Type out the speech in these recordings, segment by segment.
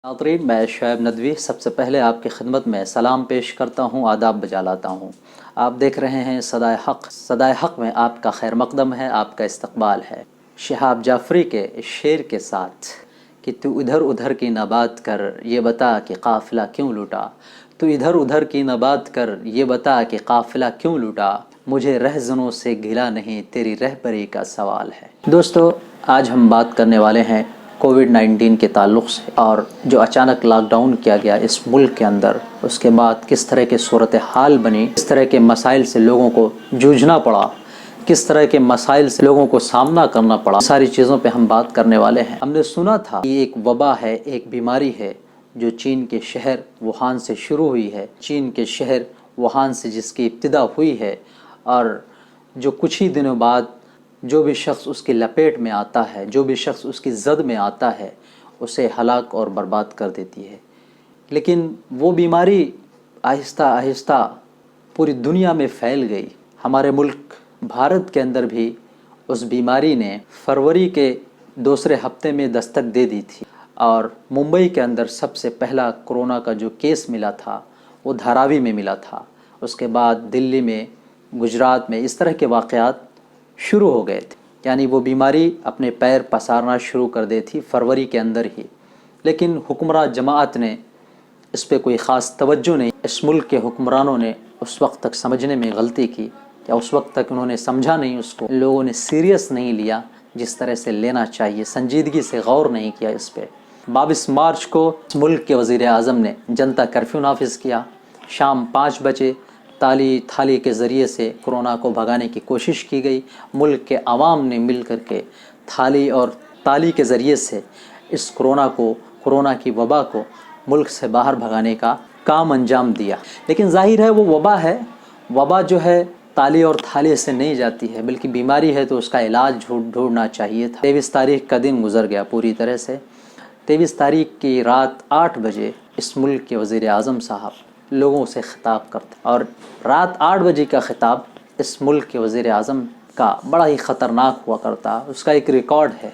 नाज़रीन, मैं शुएब नदवी सबसे पहले आपकी खिदमत में सलाम पेश करता हूँ, आदाब बजा लाता हूँ। आप देख रहे हैं सदाए हक़। सदाए हक़ में आपका खैर मक़दम है, आपका इस्तक़बाल है। शिहाब जाफ़री के इस शेर के साथ कि तू इधर उधर की न बात कर, ये बता कि काफ़िला क्यों लूटा। तू इधर उधर की न बात कर, ये बता कि काफ़िला क्यों लूटा। मुझे रहज़नों से गिला नहीं, तेरी रहबरी का सवाल है। दोस्तों, आज हम बात करने वाले हैं कोविड-19 के ताल्लुक़ से, और जो अचानक लॉकडाउन किया गया इस मुल्क के अंदर, उसके बाद किस तरह की सूरत हाल बनी, किस तरह के मसाइल से लोगों को जूझना पड़ा, किस तरह के मसाइल से लोगों को सामना करना पड़ा, सारी चीज़ों पे हम बात करने वाले हैं। हमने सुना था कि एक वबा है, एक बीमारी है जो चीन के शहर वुहान से शुरू हुई है, चीन के शहर वुहान से जिसकी इब्तिदा हुई है, और जो कुछ ही दिनों बाद जो भी शख्स उसकी लपेट में आता है, जो भी शख्स उसकी ज़द में आता है, उसे हलाक और बर्बाद कर देती है। लेकिन वो बीमारी आहिस्ता आहिस्ता पूरी दुनिया में फैल गई। हमारे मुल्क भारत के अंदर भी उस बीमारी ने फरवरी के दूसरे हफ्ते में दस्तक दे दी थी, और मुंबई के अंदर सबसे पहला कोरोना का जो केस मिला था वो धारावी में मिला था। उसके बाद दिल्ली में, गुजरात में इस तरह के वाक़यात शुरू हो गए थे, यानी वो बीमारी अपने पैर पसारना शुरू कर दी थी फरवरी के अंदर ही। लेकिन हुक्मरान जमात ने इस पर कोई ख़ास तवज्जो नहीं। इस मुल्क के हुक्मरानों ने उस वक्त तक समझने में गलती की, या उस वक्त तक उन्होंने समझा नहीं, उसको लोगों ने सीरियस नहीं लिया जिस तरह से लेना चाहिए, संजीदगी से गौर नहीं किया इस पर। 22 मार्च को इस मुल्क के वज़ीर आज़म ने जनता कर्फ्यू नाफिज किया। शाम 5 बजे ताली थाली के ज़रिए से कोरोना को भगाने की कोशिश की गई। मुल्क के आवाम ने मिल कर के थाली और ताली के ज़रिए से इस कोरोना की वबा को मुल्क से बाहर भगाने का काम अंजाम दिया। लेकिन ज़ाहिर है वो वबा है, वबा जो है ताली और थाली से नहीं जाती है, बल्कि बीमारी है तो उसका इलाज ढूंढना चाहिए था। 23 तारीख का दिन गुजर गया पूरी तरह से। 23 तारीख की रात 8 बजे इस मुल्क के वज़ीर आज़म साहब लोगों से ख़िताब करते, और रात 8 बजे का ख़िताब इस मुल्क के वज़ीर आज़म का बड़ा ही ख़तरनाक हुआ करता। उसका एक रिकॉर्ड है,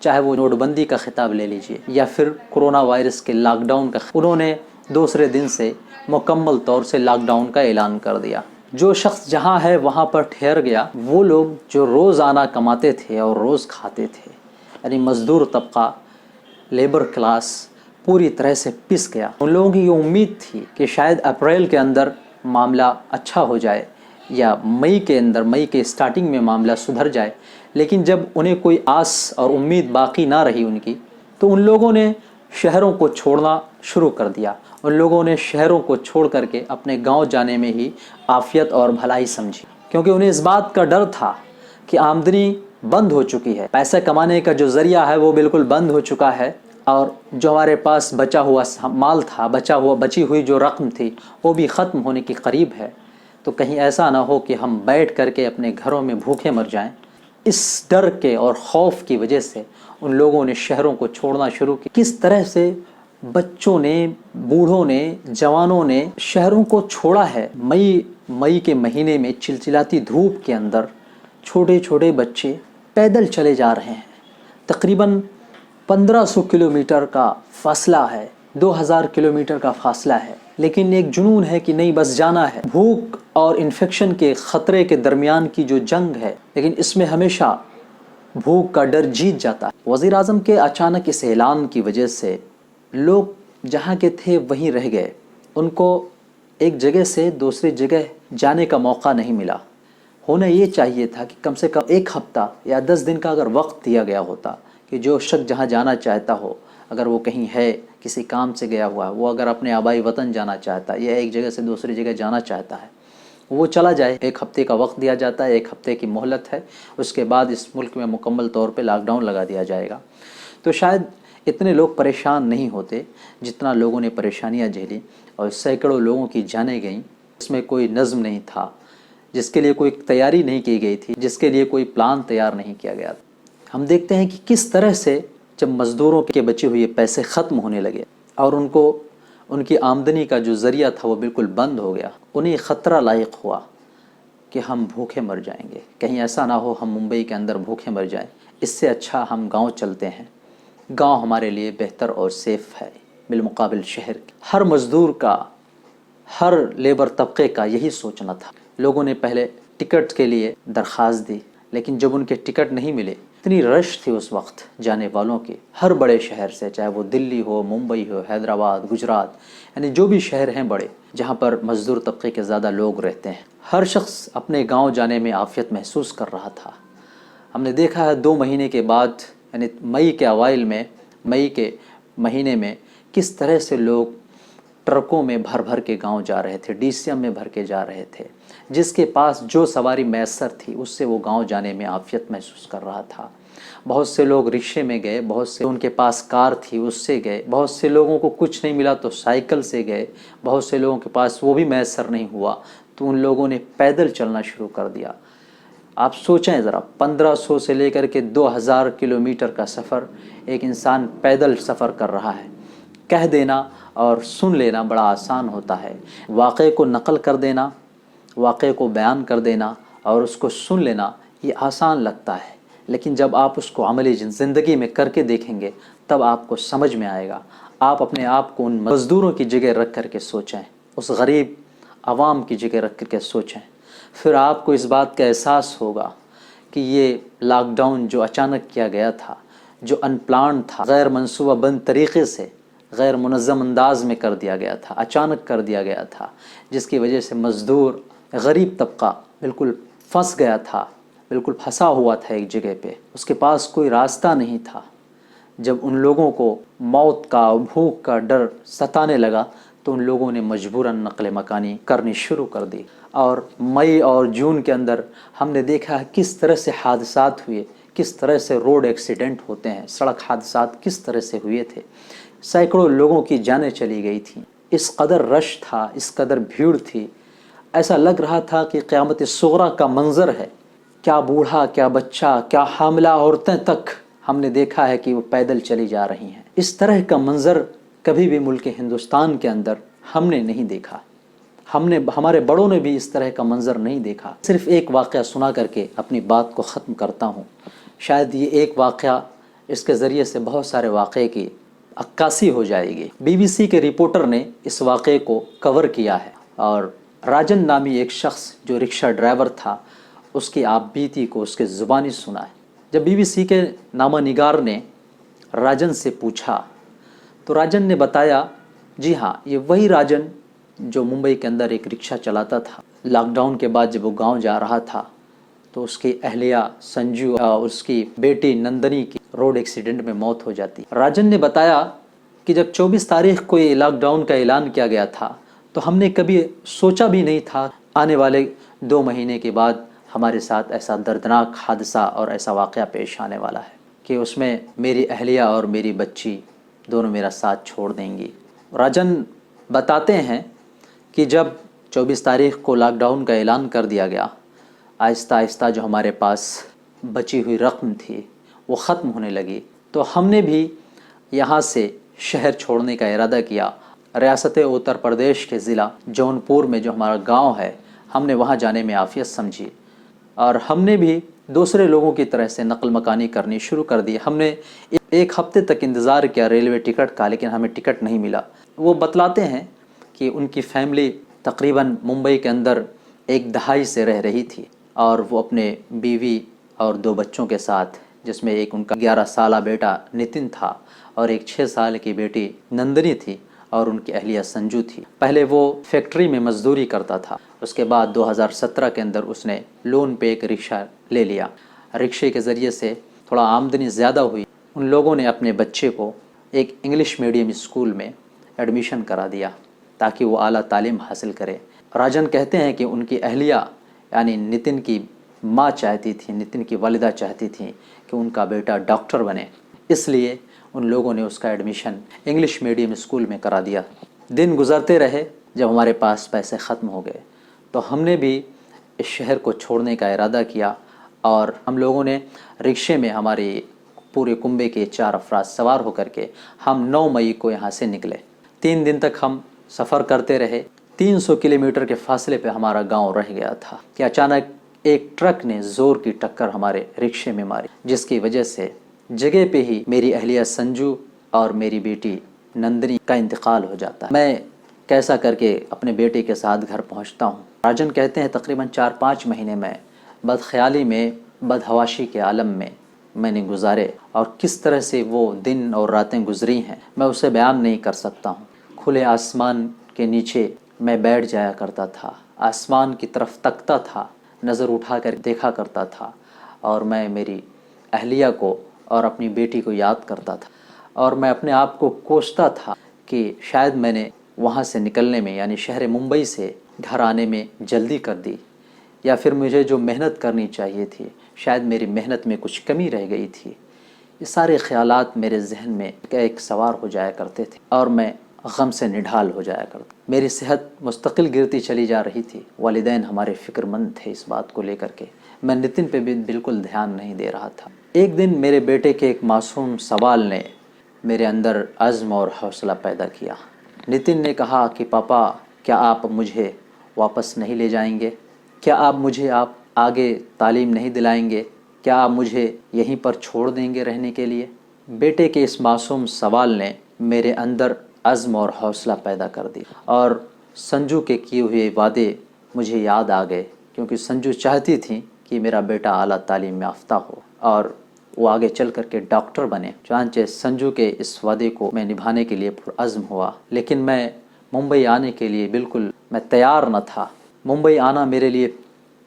चाहे वो नोटबंदी का ख़िताब ले लीजिए या फिर कोरोना वायरस के लॉकडाउन का। उन्होंने दूसरे दिन से मुकम्मल तौर से लॉकडाउन का ऐलान कर दिया। जो शख्स जहाँ है वहाँ पर ठहर गया। वो लोग जो रोज़ाना कमाते थे और रोज़ खाते थे, यानी मज़दूर तबका, लेबर क्लास पूरी तरह से पिस गया। उन लोगों की ये उम्मीद थी कि शायद अप्रैल के अंदर मामला अच्छा हो जाए, या मई के स्टार्टिंग में मामला सुधर जाए। लेकिन जब उन्हें कोई आस और उम्मीद बाकी ना रही उनकी, तो उन लोगों ने शहरों को छोड़ना शुरू कर दिया। उन लोगों ने शहरों को छोड़ करके अपने गांव जाने में ही आफियत और भलाई समझी, क्योंकि उन्हें इस बात का डर था कि आमदनी बंद हो चुकी है, पैसा कमाने का जो ज़रिया है वो बिल्कुल बंद हो चुका है, और जो हमारे पास बचा हुआ माल था, बची हुई जो रकम थी, वो भी ख़त्म होने के करीब है। तो कहीं ऐसा ना हो कि हम बैठ करके अपने घरों में भूखे मर जाएं। इस डर के और खौफ की वजह से उन लोगों ने शहरों को छोड़ना शुरू किया। किस तरह से बच्चों ने, बूढ़ों ने, जवानों ने शहरों को छोड़ा है। मई के महीने में चिलचिलाती धूप के अंदर छोटे छोटे बच्चे पैदल चले जा रहे हैं। तकरीबन 1500 किलोमीटर का फासला है, 2000 किलोमीटर का फासला है, लेकिन एक जुनून है कि नहीं, बस जाना है। भूख और इन्फेक्शन के ख़तरे के दरमियान की जो जंग है, लेकिन इसमें हमेशा भूख का डर जीत जाता है। वज़ीर आज़म के अचानक इस ऐलान की वजह से लोग जहाँ के थे वहीं रह गए। उनको एक जगह से दूसरी जगह जाने का मौका नहीं मिला। होना ये चाहिए था कि कम से कम 1 हफ़्ता या 10 दिन का अगर वक्त दिया गया होता, कि जो शख्स जहाँ जाना चाहता हो, अगर वो कहीं है, किसी काम से गया हुआ है, वो अगर अपने आबाई वतन जाना चाहता है या एक जगह से दूसरी जगह जाना चाहता है, वो चला जाए। 1 हफ़्ते का वक्त दिया जाता है, 1 हफ़्ते की मोहलत है। उसके बाद इस मुल्क में मुकम्मल तौर पे लॉकडाउन लगा दिया जाएगा। तो शायद इतने लोग परेशान नहीं होते जितना लोगों ने परेशानियाँ झेली, और सैकड़ों लोगों की जानें गईं। इसमें कोई नज़्म नहीं था, जिसके लिए कोई तैयारी नहीं की गई थी, जिसके लिए कोई प्लान तैयार नहीं किया गया। हम देखते हैं कि किस तरह से जब मज़दूरों के बचे हुए पैसे ख़त्म होने लगे और उनकी आमदनी का जो ज़रिया था वो बिल्कुल बंद हो गया, उन्हें ख़तरा लायक हुआ कि हम भूखे मर जाएंगे। कहीं ऐसा ना हो हम मुंबई के अंदर भूखे मर जाएं। इससे अच्छा हम गांव चलते हैं, गांव हमारे लिए बेहतर और सेफ़ है। بالمقابل شہر کے۔ ہر مزدور کا، ہر لیبر طبقے کا یہی سوچنا تھا۔ لوگوں نے پہلے ٹکٹ کے لیے درخواست دی، لیکن جب ان کے ٹکٹ نہیں ملے، اتنی رش تھی اس وقت جانے والوں کی ہر بڑے شہر سے، چاہے وہ دلی ہو، ممبئی ہو، حیدرآباد، گجرات، یعنی جو بھی شہر ہیں بڑے جہاں پر مزدور طبقے کے زیادہ لوگ رہتے ہیں، ہر شخص اپنے گاؤں جانے میں عافیت محسوس کر رہا تھا۔ ہم نے دیکھا ہے 2 مہینے کے بعد، یعنی مئی کے اوائل میں، مئی کے مہینے میں کس طرح سے لوگ ٹرکوں میں بھر بھر کے گاؤں جا رہے تھے، ڈی سی ایم میں بھر کے جا رہے تھے۔ جس کے پاس جو سواری میسر تھی اس سے وہ گاؤں جانے میں عافیت محسوس کر رہا تھا۔ بہت سے لوگ رکشے میں گئے، بہت سے ان کے پاس کار تھی اس سے گئے، بہت سے لوگوں کو کچھ نہیں ملا تو سائیکل سے گئے، بہت سے لوگوں کے پاس وہ بھی میسر نہیں ہوا تو ان لوگوں نے پیدل چلنا شروع کر دیا۔ آپ سوچیں ذرا، 1500 سے لے کر کے 2000 کلومیٹر کا سفر ایک انسان پیدل سفر کر رہا ہے۔ کہہ دینا اور سن لینا بڑا آسان ہوتا ہے، واقعے کو نقل کر دینا، واقعے کو بیان کر دینا اور اس کو سن لینا یہ آسان لگتا ہے، لیکن جب آپ اس کو عملی زندگی میں کر کے دیکھیں گے تب آپ کو سمجھ میں آئے گا۔ آپ اپنے آپ کو ان مزدوروں کی جگہ رکھ کر کے سوچیں، اس غریب عوام کی جگہ رکھ کر کے سوچیں، پھر آپ کو اس بات کا احساس ہوگا کہ یہ لاک ڈاؤن جو اچانک کیا گیا تھا، جو ان پلان تھا، غیر منصوبہ بند طریقے سے، غیر منظم انداز میں کر دیا گیا تھا، اچانک کر دیا گیا تھا، جس کی وجہ سے مزدور غریب طبقہ بالکل پھنس گیا تھا، بالکل پھنسا ہوا تھا ایک جگہ پہ، اس کے پاس کوئی راستہ نہیں تھا۔ جب ان لوگوں کو موت کا، بھوک کا ڈر ستانے لگا تو ان لوگوں نے مجبوراً نقل مکانی کرنی شروع کر دی، اور مئی اور جون کے اندر ہم نے دیکھا کس طرح سے حادثات ہوئے، کس طرح سے روڈ ایکسیڈنٹ ہوتے ہیں، سڑک حادثات کس طرح سے ہوئے تھے، سینکڑوں لوگوں کی جانیں چلی گئی تھیں۔ اس قدر رش تھا، اس قدر بھیڑ تھی، ایسا لگ رہا تھا کہ قیامت صغریٰ کا منظر ہے۔ کیا بوڑھا، کیا بچہ، کیا حاملہ عورتیں تک ہم نے دیکھا ہے کہ وہ پیدل چلی جا رہی ہیں۔ اس طرح کا منظر کبھی بھی ملک ہندوستان کے اندر ہم نے نہیں دیکھا، ہمارے بڑوں نے بھی اس طرح کا منظر نہیں دیکھا۔ صرف ایک واقعہ سنا کر کے اپنی بات کو ختم کرتا ہوں۔ شاید یہ ایک واقعہ، اس کے ذریعے سے بہت سارے واقعے کی عکاسی ہو جائے گی۔ BBC کے رپورٹر نے اس واقعے کو کور کیا ہے، اور راجن نامی ایک شخص جو رکشہ ڈرائیور تھا اس کی آپ بیتی کو اس کے زبانی سنا ہے۔ جب BBC کے نامہ نگار نے راجن سے پوچھا تو راجن نے بتایا، جی ہاں، یہ وہی راجن جو ممبئی کے اندر ایک رکشہ چلاتا تھا۔ لاک ڈاؤن کے بعد جب وہ گاؤں جا رہا تھا تو اس کی اہلیہ سنجو اور اس کی بیٹی نندنی کی روڈ ایکسیڈنٹ میں موت ہو جاتی۔ راجن نے بتایا کہ جب 24 تاریخ کو یہ لاک ڈاؤن کا اعلان کیا گیا تھا تو ہم نے کبھی سوچا بھی نہیں تھا آنے والے 2 مہینے کے بعد ہمارے ساتھ ایسا دردناک حادثہ اور ایسا واقعہ پیش آنے والا ہے کہ اس میں میری اہلیہ اور میری بچی دونوں میرا ساتھ چھوڑ دیں گی۔ راجن بتاتے ہیں کہ جب 24 تاریخ کو لاک ڈاؤن کا اعلان کر دیا گیا، آہستہ آہستہ جو ہمارے پاس بچی ہوئی رقم تھی وہ ختم ہونے لگی، تو ہم نے بھی یہاں سے شہر چھوڑنے کا ارادہ کیا۔ ریاست اتر پردیش کے ضلع جون پور میں جو ہمارا گاؤں ہے، ہم نے وہاں جانے میں عافیت سمجھی، اور ہم نے بھی دوسرے لوگوں کی طرح سے نقل مکانی کرنی شروع کر دی۔ ہم نے 1 ہفتے تک انتظار کیا ریلوے ٹکٹ کا، لیکن ہمیں ٹکٹ نہیں ملا۔ وہ بتلاتے ہیں کہ ان کی فیملی تقریباً ممبئی کے اندر 1 دہائی سے رہ رہی تھی، اور وہ اپنے بیوی اور 2 بچوں کے ساتھ، جس میں ایک ان کا 11 سالہ بیٹا نتن تھا اور ایک 6 سال کی بیٹی نندنی تھی، اور ان کی اہلیہ سنجو تھی۔ پہلے وہ فیکٹری میں مزدوری کرتا تھا، اس کے بعد 2017 کے اندر اس نے لون پہ ایک رکشہ لے لیا۔ رکشے کے ذریعے سے تھوڑا آمدنی زیادہ ہوئی۔ ان لوگوں نے اپنے بچے کو ایک انگلش میڈیم اسکول میں ایڈمیشن کرا دیا تاکہ وہ اعلیٰ تعلیم حاصل کرے۔ راجن کہتے ہیں کہ ان کی اہلیہ یعنی نتن کی ماں چاہتی تھی، نتن کی والدہ چاہتی تھیں کہ ان کا بیٹا ڈاکٹر بنے، اس لیے ان لوگوں نے اس کا ایڈمیشن انگلش میڈیم اسکول میں کرا دیا۔ دن گزرتے رہے، جب ہمارے پاس پیسے ختم ہو گئے تو ہم نے بھی اس شہر کو چھوڑنے کا ارادہ کیا، اور ہم لوگوں نے رکشے میں ہمارے پورے کنبے کے 4 افراد سوار ہو کر کے ہم 9 مئی کو یہاں سے نکلے۔ 3 دن تک ہم سفر کرتے رہے۔ 300 کلومیٹر کے فاصلے پہ ہمارا گاؤں رہ گیا تھا کہ اچانک ایک ٹرک نے زور کی ٹکر ہمارے رکشے میں ماری، جس کی وجہ سے جگہ پہ ہی میری اہلیہ سنجو اور میری بیٹی नंदिनी का इंतकाल हो जाता है। मैं कैसा करके अपने बेटे के साथ घर पहुंचता हूं। राजन कहते हैं तकरीबन 4-5 महीने में बदख्याली में, बदहवाशी के आलम में मैंने गुजारे, और किस तरह से वो दिन और रातें गुजरी हैं मैं उसे बयान नहीं कर सकता हूँ। खुले आसमान के नीचे मैं बैठ जाया करता था, आसमान की तरफ तकता था, नज़र उठा कर देखा करता था, और मैं मेरी अहलिया को और अपनी बेटी को याद करता था, और मैं अपने आप को कोसता था कि शायद मैंने वहाँ से निकलने में, यानी शहर मुंबई से घर आने में जल्दी कर दी, या फिर मुझे जो मेहनत करनी चाहिए थी शायद मेरी मेहनत में कुछ कमी रह गई थी। ये सारे ख्यालात मेरे जहन में एक सवार हो जाया करते थे और मैं गम से निढाल हो जाया करता। मेरी सेहत मुस्तकिल गिरती चली जा रही थी। वालिदैन हमारे फ़िक्रमंद थे इस बात को लेकर के। मैं नितिन पे भी बिल्कुल ध्यान नहीं दे रहा था। एक दिन मेरे बेटे के एक मासूम सवाल ने मेरे अंदर अज़्म और हौसला पैदा किया। नितिन ने कहा कि पापा, क्या आप मुझे वापस नहीं ले जाएंगे? क्या आप मुझे आगे तालीम नहीं दिलाएंगे? क्या आप मुझे यहीं पर छोड़ देंगे रहने के लिए? बेटे के इस मासूम सवाल ने मेरे अंदर अज़्म और हौसला पैदा कर दिया, और संजू के किए हुए वादे मुझे याद आ गए, क्योंकि संजू चाहती थी कि मेरा बेटा आला तालीम याफ्ता हो और वो आगे चल कर के डॉक्टर बने। चुनांचे संजू के इस वादे को मैं निभाने के लिए पुरअज़्म हुआ, लेकिन मैं मुंबई आने के लिए बिल्कुल मैं तैयार न था। मुंबई आना मेरे लिए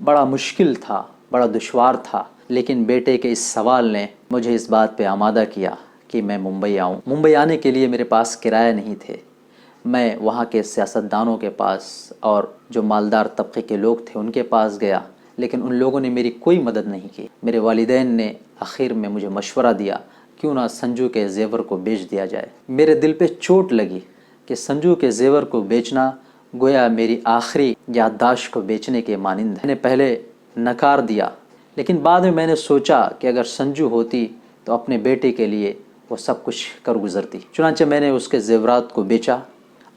बड़ा मुश्किल था, बड़ा दुश्वार था, लेकिन बेटे के इस सवाल ने मुझे इस बात पे आमादा किया कि मैं मुंबई आऊँ। मुंबई आने के लिए मेरे पास किराया नहीं थे। मैं वहाँ के सियासतदानों के पास और जो मालदार तबके के लोग थे उनके पास गया, लेकिन उन लोगों ने मेरी कोई मदद नहीं की। मेरे वालिदैन ने आखिर में मुझे मशवरा दिया क्यों ना संजू के ज़ेवर को बेच दिया जाए। मेरे दिल पे चोट लगी कि संजू के ज़ेवर को बेचना गोया मेरी आखिरी याददाश्त को बेचने के मानिंद है। मैंने पहले नकार दिया, लेकिन बाद में मैंने सोचा कि अगर संजू होती तो अपने बेटे के लिए वो सब कुछ कर गुजरती। चुनांचे मैंने उसके ज़ेवरात को बेचा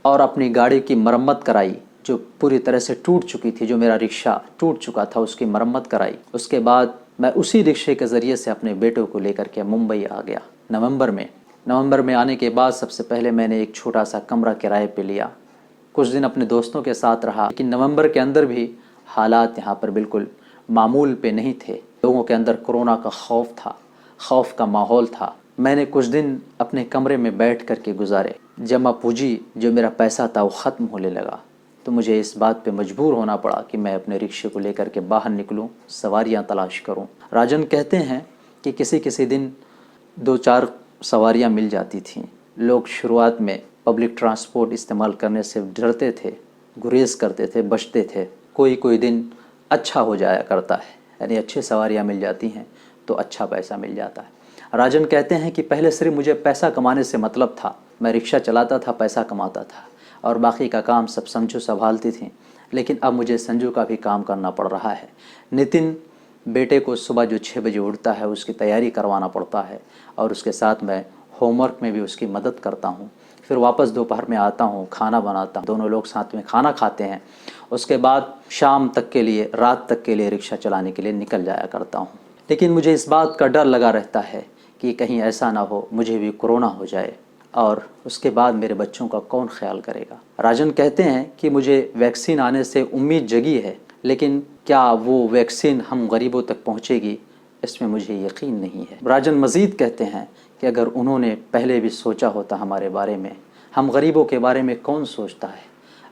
और अपनी गाड़ी की मरम्मत कराई जो पूरी तरह से टूट चुकी थी। जो मेरा रिक्शा टूट चुका था उसकी मरम्मत कराई। उसके बाद मैं उसी रिक्शे के ज़रिए से अपने बेटों को लेकर के मुंबई आ गया नवंबर में आने के बाद सबसे पहले मैंने एक छोटा सा कमरा किराए पे लिया। कुछ दिन अपने दोस्तों के साथ रहा, लेकिन नवंबर के अंदर भी हालात यहाँ पर बिल्कुल मामूल पे नहीं थे। लोगों के अंदर कोरोना का खौफ था, खौफ का माहौल था। मैंने कुछ दिन अपने कमरे में बैठ कर के गुजारे। जमा पूंजी जो मेरा पैसा था वो ख़त्म होने लगा, तो मुझे इस बात पे मजबूर होना पड़ा कि मैं अपने रिक्शे को लेकर के बाहर निकलूं, सवारियां तलाश करूं। राजन कहते हैं कि किसी किसी दिन 2-4 सवारियां मिल जाती थीं। लोग शुरुआत में पब्लिक ट्रांसपोर्ट इस्तेमाल करने से डरते थे, गुरेज करते थे, बचते थे। कोई दिन अच्छा हो जाया करता है, यानी अच्छी सवारियां मिल जाती हैं तो अच्छा पैसा मिल जाता है। राजन कहते हैं कि पहले सिर्फ मुझे पैसा कमाने से मतलब था। मैं रिक्शा चलाता था, पैसा कमाता था और बाकी का काम सब संजू संभालती थी, लेकिन अब मुझे संजू का भी काम करना पड़ रहा है। नितिन बेटे को सुबह जो 6 बजे उठता है उसकी तैयारी करवाना पड़ता है, और उसके साथ मैं होमवर्क में भी उसकी मदद करता हूँ। फिर वापस दोपहर में आता हूँ, खाना बनाता हूँ, दोनों लोग साथ में खाना खाते हैं। उसके बाद शाम तक के लिए, रात तक के लिए रिक्शा चलाने के लिए निकल जाया करता हूँ। लेकिन मुझे इस बात का डर लगा रहता है कि कहीं ऐसा ना हो मुझे भी कोरोना हो जाए, और उसके बाद मेरे बच्चों का कौन ख्याल करेगा। राजन कहते हैं कि मुझे वैक्सीन आने से उम्मीद जगी है, लेकिन क्या वो वैक्सीन हम गरीबों तक पहुँचेगी इसमें मुझे यकीन नहीं है। राजन मज़ीद कहते हैं कि अगर उन्होंने पहले भी सोचा होता हमारे बारे में, हम गरीबों के बारे में कौन सोचता है,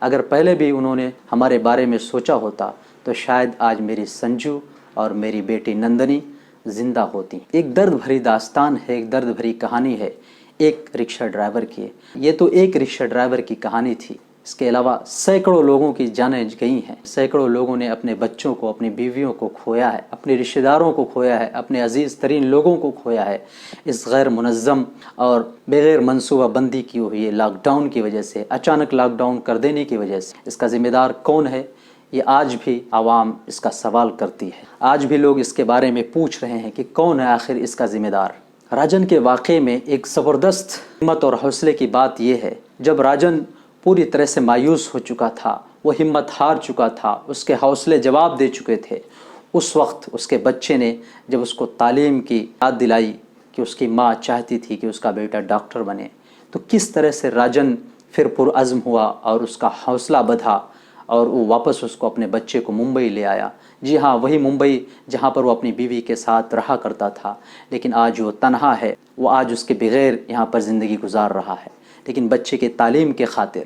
अगर पहले भी उन्होंने हमारे बारे में सोचा होता तो शायद आज मेरी संजू और मेरी बेटी नंदिनी ज़िंदा होती। एक दर्द भरी दास्तान है, एक दर्द भरी कहानी है एक रिक्शा ड्राइवर की। ये तो एक रिक्शा ड्राइवर की कहानी थी, इसके अलावा सैकड़ों लोगों की जानें गई हैं। सैकड़ों लोगों ने अपने बच्चों को, अपनी बीवियों को खोया है, अपने रिश्तेदारों को खोया है, अपने अजीज़ तरीन लोगों को खोया है इस गैर मुनज़्ज़म और बग़ैर मनसूबा बंदी की हुई है लॉकडाउन की वजह से, अचानक लॉकडाउन कर देने की वजह से। इसका ज़िम्मेदार कौन है, ये आज भी आवाम इसका सवाल करती है। आज भी लोग इसके बारे में पूछ रहे हैं कि कौन है आखिर इसका ज़िम्मेदार। राजन के वाक़े में एक ज़बरदस्त हिम्मत और हौसले की बात यह है, जब राजन पूरी तरह से मायूस हो चुका था, वो हिम्मत हार चुका था, उसके हौसले जवाब दे चुके थे, उस वक्त उसके बच्चे ने जब उसको तालीम की याद दिलाई कि उसकी माँ चाहती थी कि उसका बेटा डॉक्टर बने, تو کس طرح سے راجن پھر پرعزم ہوا اور اس کا حوصلہ بڑھا اور وہ واپس اس کو اپنے بچے کو ممبئی لے آیا۔ جی ہاں، وہی ممبئی جہاں پر وہ اپنی بیوی کے ساتھ رہا کرتا تھا، لیکن آج وہ تنہا ہے، وہ آج اس کے بغیر یہاں پر زندگی گزار رہا ہے، لیکن بچے کے تعلیم کے خاطر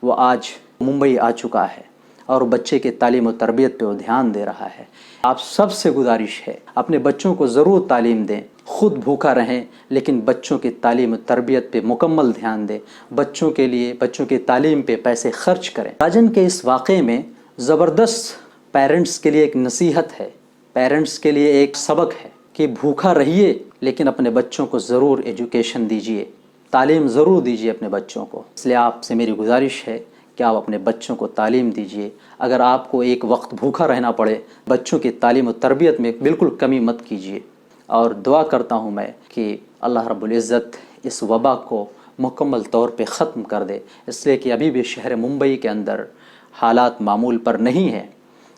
وہ آج ممبئی آ چکا ہے اور بچے کے تعلیم و تربیت پہ وہ دھیان دے رہا ہے۔ آپ سب سے گزارش ہے اپنے بچوں کو ضرور تعلیم دیں، خود بھوکا رہیں لیکن بچوں کی تعلیم و تربیت پہ مکمل دھیان دیں، بچوں کے لیے بچوں کی تعلیم پہ پیسے خرچ کریں۔ راجن کے اس واقعے میں زبردست پیرنٹس کے لیے ایک نصیحت ہے، پیرنٹس کے لیے ایک سبق ہے کہ بھوکا رہیے لیکن اپنے بچوں کو ضرور ایجوکیشن دیجیے، تعلیم ضرور دیجیے اپنے بچوں کو۔ اس لیے آپ سے میری گزارش ہے کہ آپ اپنے بچوں کو تعلیم دیجیے۔ اگر آپ کو ایک وقت بھوکا رہنا پڑے، بچوں کی تعلیم و تربیت میں بالکل کمی مت کیجیے، اور دعا کرتا ہوں میں کہ اللہ رب العزت اس وبا کو مکمل طور پہ ختم کر دے، اس لیے کہ ابھی بھی شہر ممبئی کے اندر حالات معمول پر نہیں ہیں۔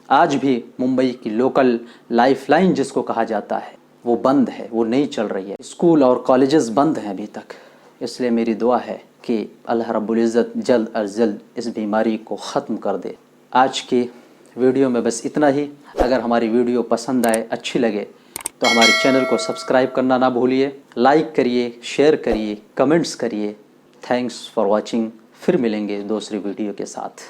آج بھی ممبئی کی لوکل لائف لائن جس کو کہا جاتا ہے وہ بند ہے، وہ نہیں چل رہی ہے، اسکول اور کالجز بند ہیں ابھی تک۔ اس لیے میری دعا ہے کہ اللہ رب العزت جلد از جلد اس بیماری کو ختم کر دے۔ آج کی ویڈیو میں بس اتنا ہی۔ اگر ہماری ویڈیو پسند آئے، اچھی لگے تو ہمارے چینل کو سبسکرائب کرنا نہ بھولیے، لائک کریے، شیئر کریے، کمنٹس کریے۔ Thanks for watching. پھر ملیں گے دوسری ویڈیو کے ساتھ۔